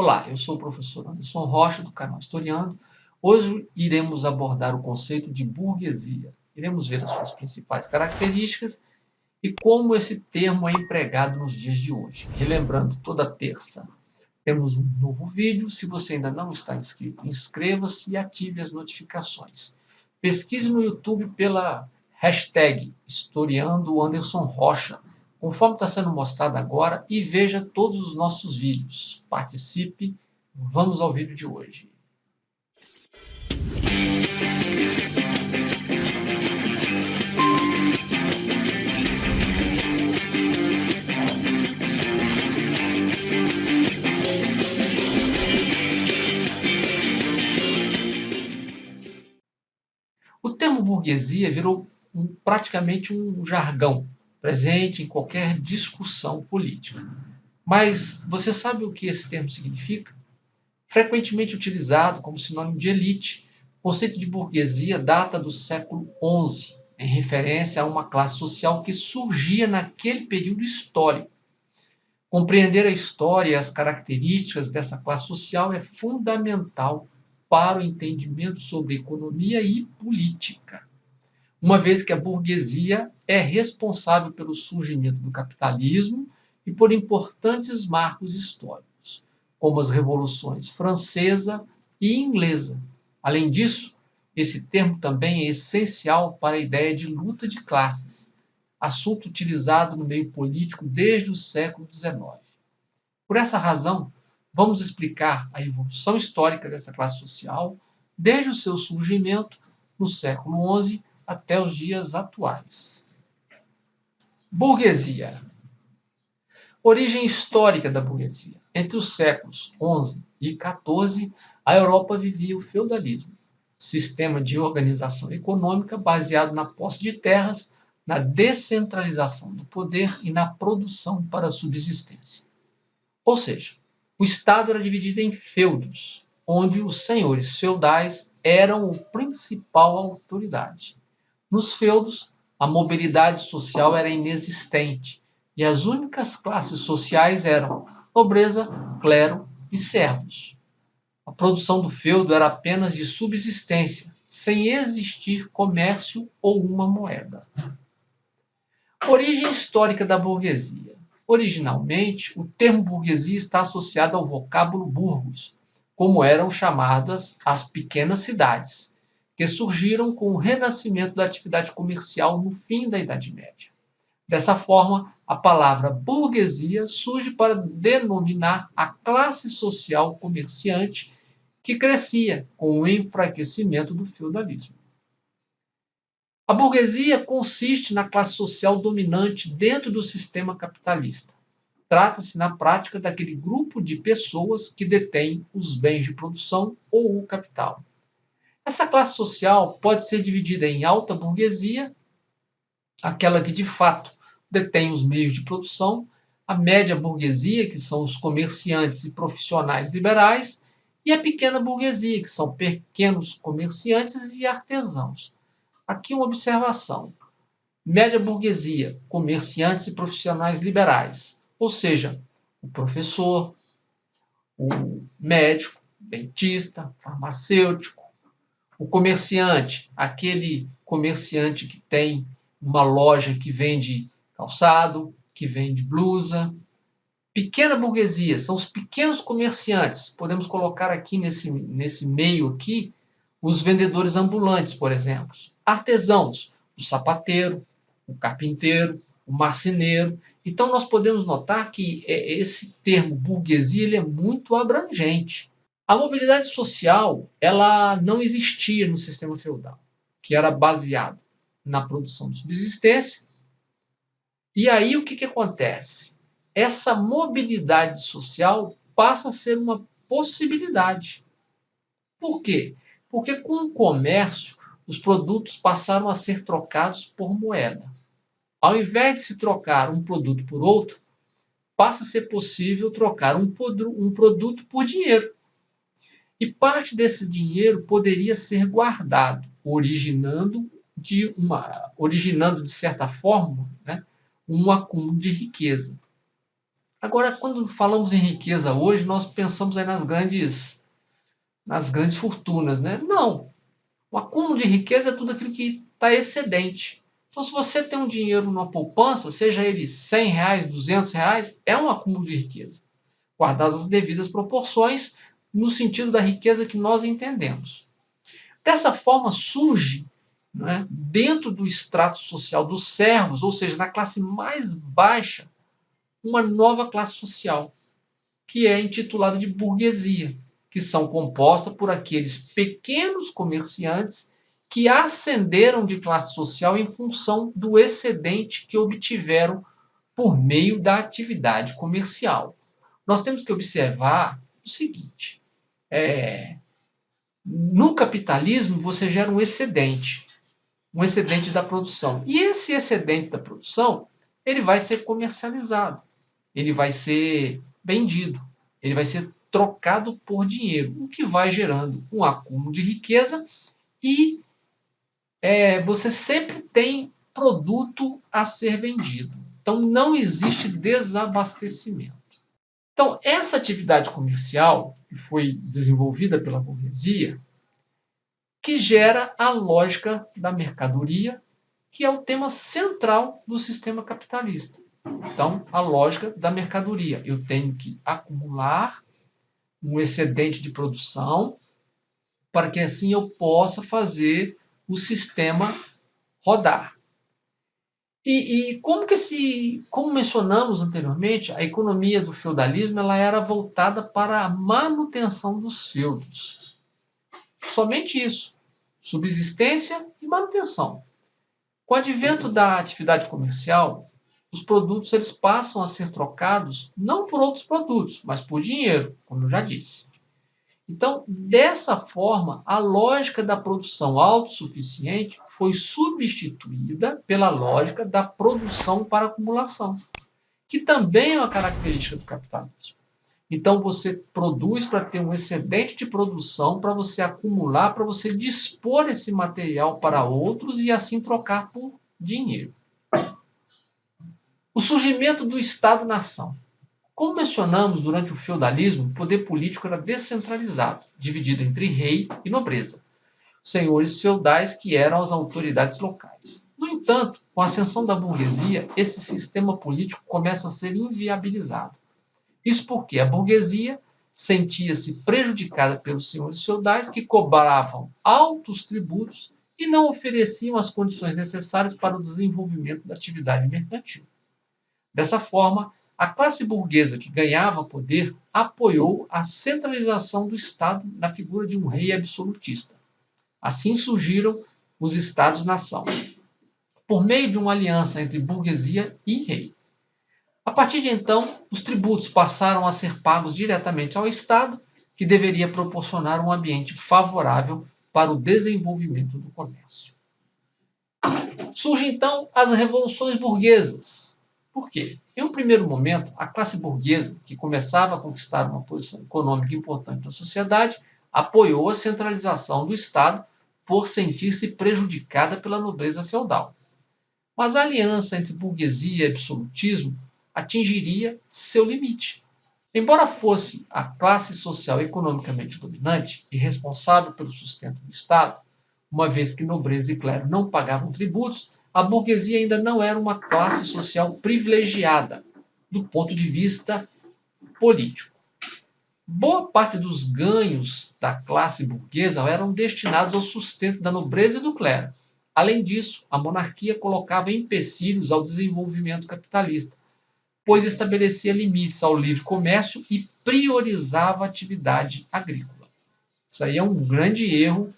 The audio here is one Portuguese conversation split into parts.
Olá, eu sou o professor Anderson Rocha, do canal Historiando. Hoje iremos abordar o conceito de burguesia. Iremos ver as suas principais características e como esse termo é empregado nos dias de hoje. Relembrando, toda terça temos um novo vídeo. Se você ainda não está inscrito, inscreva-se e ative as notificações. Pesquise no YouTube pela hashtag Historiando Anderson Rocha, conforme está sendo mostrado agora, e veja todos os nossos vídeos. Participe. Vamos ao vídeo de hoje. O termo burguesia virou praticamente um jargão presente em qualquer discussão política. Mas você sabe o que esse termo significa? Frequentemente utilizado como sinônimo de elite, o conceito de burguesia data do século XI, em referência a uma classe social que surgia naquele período histórico. Compreender a história e as características dessa classe social é fundamental para o entendimento sobre economia e política, uma vez que a burguesia é responsável pelo surgimento do capitalismo e por importantes marcos históricos, como as revoluções francesa e inglesa. Além disso, esse termo também é essencial para a ideia de luta de classes, assunto utilizado no meio político desde o século XIX. Por essa razão, vamos explicar a evolução histórica dessa classe social, desde o seu surgimento no século XI até os dias atuais. Burguesia. Origem histórica da burguesia. Entre os séculos XI e XIV, a Europa vivia o feudalismo, sistema de organização econômica baseado na posse de terras, na descentralização do poder e na produção para a subsistência. Ou seja, o Estado era dividido em feudos, onde os senhores feudais eram a principal autoridade. Nos feudos, a mobilidade social era inexistente e as únicas classes sociais eram nobreza, clero e servos. A produção do feudo era apenas de subsistência, sem existir comércio ou uma moeda. Origem histórica da burguesia. Originalmente, o termo burguesia está associado ao vocábulo burgos, como eram chamadas as pequenas cidades, que surgiram com o renascimento da atividade comercial no fim da Idade Média. Dessa forma, a palavra burguesia surge para denominar a classe social comerciante que crescia com o enfraquecimento do feudalismo. A burguesia consiste na classe social dominante dentro do sistema capitalista. Trata-se, na prática, daquele grupo de pessoas que detém os bens de produção ou o capital. Essa classe social pode ser dividida em alta burguesia, aquela que de fato detém os meios de produção, a média burguesia, que são os comerciantes e profissionais liberais, e a pequena burguesia, que são pequenos comerciantes e artesãos. Aqui uma observação. Média burguesia, comerciantes e profissionais liberais, ou seja, o professor, o médico, dentista, farmacêutico, o comerciante, aquele comerciante que tem uma loja que vende calçado, que vende blusa. Pequena burguesia, são os pequenos comerciantes. Podemos colocar aqui nesse meio aqui, os vendedores ambulantes, por exemplo. Artesãos, o sapateiro, o carpinteiro, o marceneiro. Então, nós podemos notar que esse termo burguesia ele é muito abrangente. A mobilidade social ela não existia no sistema feudal, que era baseado na produção de subsistência. E aí, o que acontece? Essa mobilidade social passa a ser uma possibilidade. Por quê? Porque com o comércio, os produtos passaram a ser trocados por moeda. Ao invés de se trocar um produto por outro, passa a ser possível trocar um produto por dinheiro. E parte desse dinheiro poderia ser guardado, originando de certa forma, um acúmulo de riqueza. Agora, quando falamos em riqueza hoje, nós pensamos aí nas grandes fortunas, né? Não. O acúmulo de riqueza é tudo aquilo que está excedente. Então, se você tem um dinheiro numa poupança, seja ele R$ 100, R$ 200, é um acúmulo de riqueza, guardadas as devidas proporções, no sentido da riqueza que nós entendemos. Dessa forma surge, né, dentro do extrato social dos servos, ou seja, na classe mais baixa, uma nova classe social, que é intitulada de burguesia, que são compostas por aqueles pequenos comerciantes que ascenderam de classe social em função do excedente que obtiveram por meio da atividade comercial. Nós temos que observar o seguinte: no capitalismo você gera um excedente da produção. E esse excedente da produção, ele vai ser comercializado, ele vai ser vendido, ele vai ser trocado por dinheiro, o que vai gerando um acúmulo de riqueza e você sempre tem produto a ser vendido. Então não existe desabastecimento. Então essa atividade comercial que foi desenvolvida pela burguesia, que gera a lógica da mercadoria, que é o tema central do sistema capitalista. Então, a lógica da mercadoria. Eu tenho que acumular um excedente de produção para que assim eu possa fazer o sistema rodar. E como mencionamos anteriormente, a economia do feudalismo ela era voltada para a manutenção dos feudos. Somente isso. Subsistência e manutenção. Com o advento da atividade comercial, os produtos eles passam a ser trocados não por outros produtos, mas por dinheiro, como eu já disse. Então, dessa forma, a lógica da produção autossuficiente foi substituída pela lógica da produção para acumulação, que também é uma característica do capitalismo. Então você produz para ter um excedente de produção, para você acumular, para você dispor esse material para outros e assim trocar por dinheiro. O surgimento do Estado-nação. Como mencionamos, durante o feudalismo, o poder político era descentralizado, dividido entre rei e nobreza, senhores feudais que eram as autoridades locais. No entanto, com a ascensão da burguesia, esse sistema político começa a ser inviabilizado. Isso porque a burguesia sentia-se prejudicada pelos senhores feudais que cobravam altos tributos e não ofereciam as condições necessárias para o desenvolvimento da atividade mercantil. Dessa forma, a classe burguesa que ganhava poder apoiou a centralização do Estado na figura de um rei absolutista. Assim surgiram os Estados-nação, por meio de uma aliança entre burguesia e rei. A partir de então, os tributos passaram a ser pagos diretamente ao Estado, que deveria proporcionar um ambiente favorável para o desenvolvimento do comércio. Surgem então as revoluções burguesas. Por quê? Em um primeiro momento, a classe burguesa, que começava a conquistar uma posição econômica importante na sociedade, apoiou a centralização do Estado por sentir-se prejudicada pela nobreza feudal. Mas a aliança entre burguesia e absolutismo atingiria seu limite. Embora fosse a classe social economicamente dominante e responsável pelo sustento do Estado, uma vez que nobreza e clero não pagavam tributos, a burguesia ainda não era uma classe social privilegiada do ponto de vista político. Boa parte dos ganhos da classe burguesa eram destinados ao sustento da nobreza e do clero. Além disso, a monarquia colocava empecilhos ao desenvolvimento capitalista, pois estabelecia limites ao livre comércio e priorizava a atividade agrícola. Isso aí é um grande erro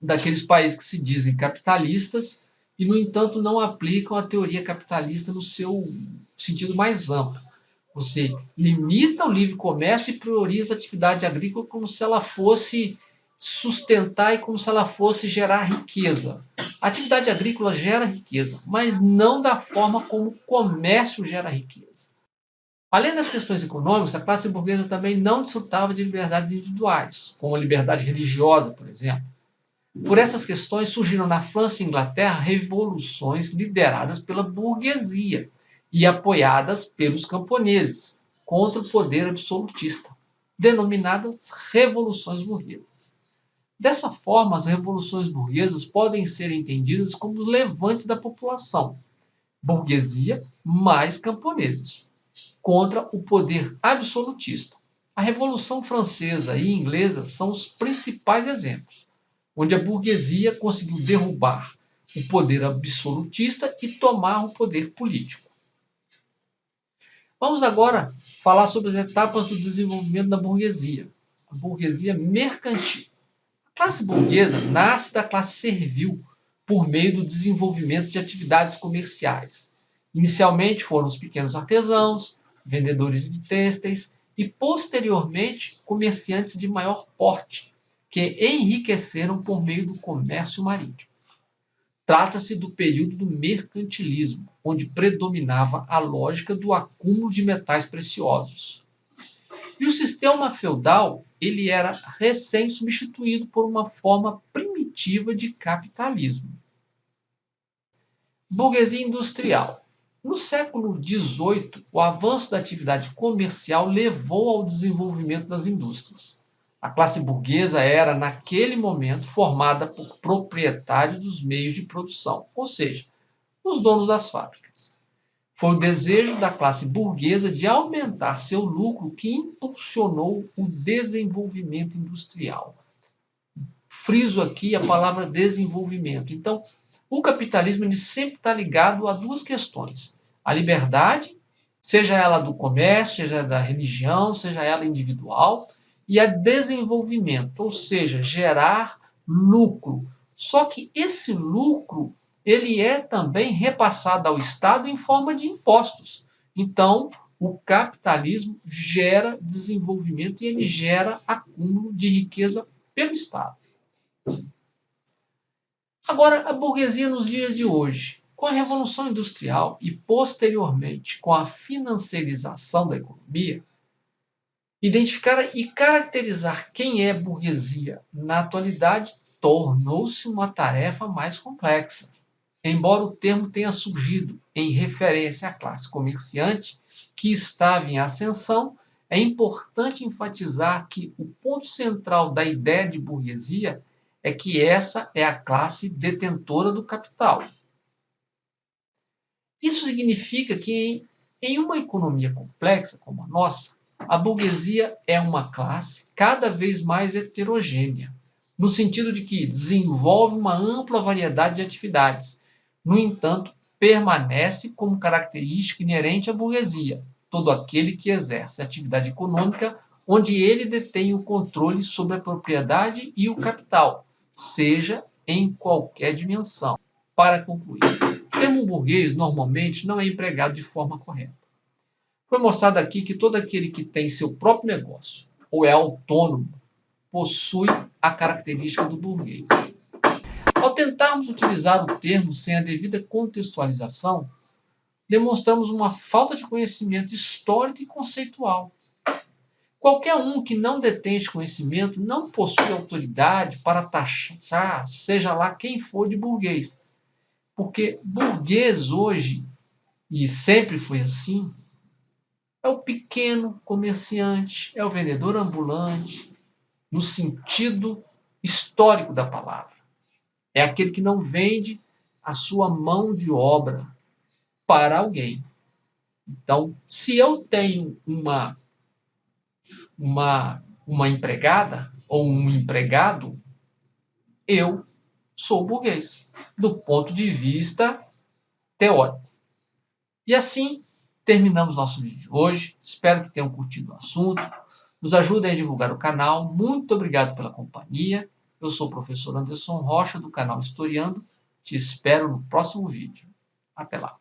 daqueles países que se dizem capitalistas e, no entanto, não aplicam a teoria capitalista no seu sentido mais amplo. Você limita o livre comércio e prioriza a atividade agrícola como se ela fosse sustentar e como se ela fosse gerar riqueza. A atividade agrícola gera riqueza, mas não da forma como o comércio gera riqueza. Além das questões econômicas, a classe burguesa também não desfrutava de liberdades individuais, como a liberdade religiosa, por exemplo. Por essas questões surgiram na França e Inglaterra revoluções lideradas pela burguesia, e apoiadas pelos camponeses contra o poder absolutista, denominadas revoluções burguesas. Dessa forma, as revoluções burguesas podem ser entendidas como os levantes da população, burguesia mais camponeses, contra o poder absolutista. A Revolução Francesa e Inglesa são os principais exemplos, onde a burguesia conseguiu derrubar o poder absolutista e tomar o poder político. Vamos agora falar sobre as etapas do desenvolvimento da burguesia. A burguesia mercantil. A classe burguesa nasce da classe servil por meio do desenvolvimento de atividades comerciais. Inicialmente foram os pequenos artesãos, vendedores de têxteis e, posteriormente, comerciantes de maior porte, que enriqueceram por meio do comércio marítimo. Trata-se do período do mercantilismo, onde predominava a lógica do acúmulo de metais preciosos. E o sistema feudal ele era recém-substituído por uma forma primitiva de capitalismo. Burguesia industrial. No século XVIII, o avanço da atividade comercial levou ao desenvolvimento das indústrias. A classe burguesa era, naquele momento, formada por proprietários dos meios de produção, ou seja, os donos das fábricas. Foi o desejo da classe burguesa de aumentar seu lucro que impulsionou o desenvolvimento industrial. Friso aqui a palavra desenvolvimento. Então, o capitalismo ele sempre está ligado a duas questões: a liberdade, seja ela do comércio, seja da religião, seja ela individual, e a desenvolvimento, ou seja, gerar lucro. Só que esse lucro ele é também repassado ao Estado em forma de impostos. Então, o capitalismo gera desenvolvimento e ele gera acúmulo de riqueza pelo Estado. Agora, a burguesia nos dias de hoje, com a Revolução Industrial e, posteriormente, com a financiarização da economia, identificar e caracterizar quem é burguesia na atualidade tornou-se uma tarefa mais complexa. Embora o termo tenha surgido em referência à classe comerciante que estava em ascensão, é importante enfatizar que o ponto central da ideia de burguesia é que essa é a classe detentora do capital. Isso significa que, em uma economia complexa como a nossa, a burguesia é uma classe cada vez mais heterogênea, no sentido de que desenvolve uma ampla variedade de atividades. No entanto, permanece como característica inerente à burguesia todo aquele que exerce atividade econômica onde ele detém o controle sobre a propriedade e o capital, seja em qualquer dimensão. Para concluir, o termo burguês normalmente não é empregado de forma correta. Foi mostrado aqui que todo aquele que tem seu próprio negócio ou é autônomo possui a característica do burguês. Ao tentarmos utilizar o termo sem a devida contextualização, demonstramos uma falta de conhecimento histórico e conceitual. Qualquer um que não detém esse conhecimento não possui autoridade para taxar, seja lá quem for, de burguês. Porque burguês hoje, e sempre foi assim, é o pequeno comerciante, é o vendedor ambulante, no sentido histórico da palavra. É aquele que não vende a sua mão de obra para alguém. Então, se eu tenho uma empregada ou um empregado, eu sou burguês, do ponto de vista teórico. E assim, terminamos nosso vídeo de hoje. Espero que tenham curtido o assunto. Nos ajudem a divulgar o canal. Muito obrigado pela companhia. Eu sou o professor Anderson Rocha, do canal Historiando. Te espero no próximo vídeo. Até lá.